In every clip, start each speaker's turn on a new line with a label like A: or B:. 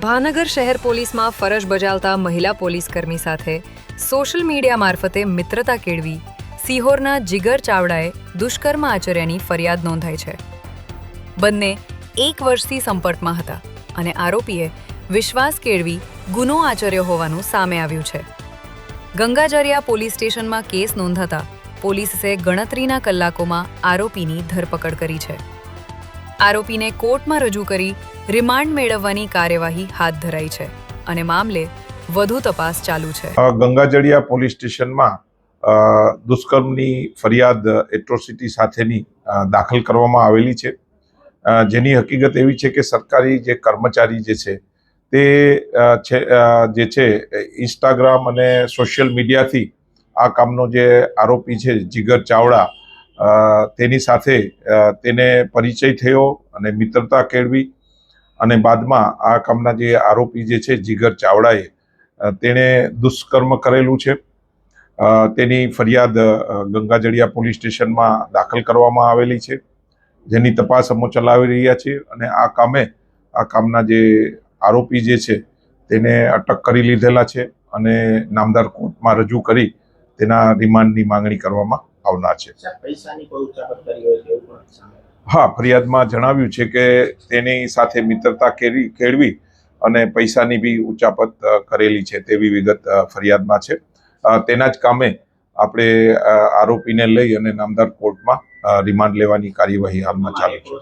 A: ભાવનગર શહેર પોલીસમાં ફરજ બજાવતા મહિલા પોલીસકર્મી સાથે સોશિયલ મીડિયા મારફતે મિત્રતા કેળવી સિહોરના જીગર ચાવડાએ દુષ્કર્મ આચર્યાની ફરિયાદ નોંધાઈ છે. બંને 1 વર્ષથી સંપર્કમાં હતા અને આરોપીએ વિશ્વાસ કેળવી ગુનો આચર્યો હોવાનું સામે આવ્યું છે. ગંગાજરિયા પોલીસ સ્ટેશનમાં કેસ નોંધાતા પોલીસે ગણતરીના કલાકોમાં આરોપીની ધરપકડ કરી છે. આરોપીને કોર્ટમાં રજૂ કરી રિમાન્ડ મેળવવાની કાર્યવાહી હાથ ધરાઈ છે અને મામલે વધુ તપાસ ચાલુ છે.
B: ગંગાજળિયા પોલીસ સ્ટેશનમાં દુષ્કર્મની ફરિયાદ એટ્રોસિટી સાથેની દાખલ કરવામાં આવેલી છે, જેની હકીકત એવી છે કે સરકારી જે કર્મચારી જે છે તે છે ઇન્સ્ટાગ્રામ અને સોશિયલ મીડિયાથી આ કામનો જે આરોપી છે જીગર ચાવડા તેની સાથે તેને પરિચય થયો અને મિત્રતા કેળવી અને બાદમાં આ કામના જે આરોપી જે છે જીગર ચાવડાએ તેણે દુષ્કર્મ કરેલું છે. તેની ફરિયાદ ગંગાજળિયા પોલીસ સ્ટેશનમાં દાખલ કરવામાં આવેલી છે, જેની તપાસ અમે ચલાવી રહ્યા છીએ અને આ કામના જે આરોપી જે છે તેને અટક કરી લીધેલા છે અને નામદાર કોર્ટમાં રજૂ કરી તેના રિમાન્ડની માંગણી કરવામાં આવનાર છે. હા, ફરિયાદમાં જણાવ્યું છે કે તેની સાથે મિત્રતા કેળવી અને પૈસાની બી ઉચાપત કરેલી છે તેવી વિગત ફરિયાદમાં છે. તેના જ કામે આપણે આરોપીને લઈ અને નામદાર કોર્ટમાં રિમાન્ડ લેવાની કાર્યવાહી હાલમાં ચાલુ છે.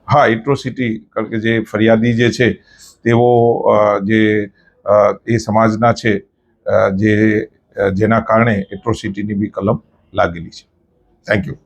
B: હા, એટ્રોસિટી કારણ કે જે ફરિયાદી જે છે તેઓ એ સમાજના છે જેના કારણે એટ્રોસિટીની બી કલમ લાગેલી છે. Thank you.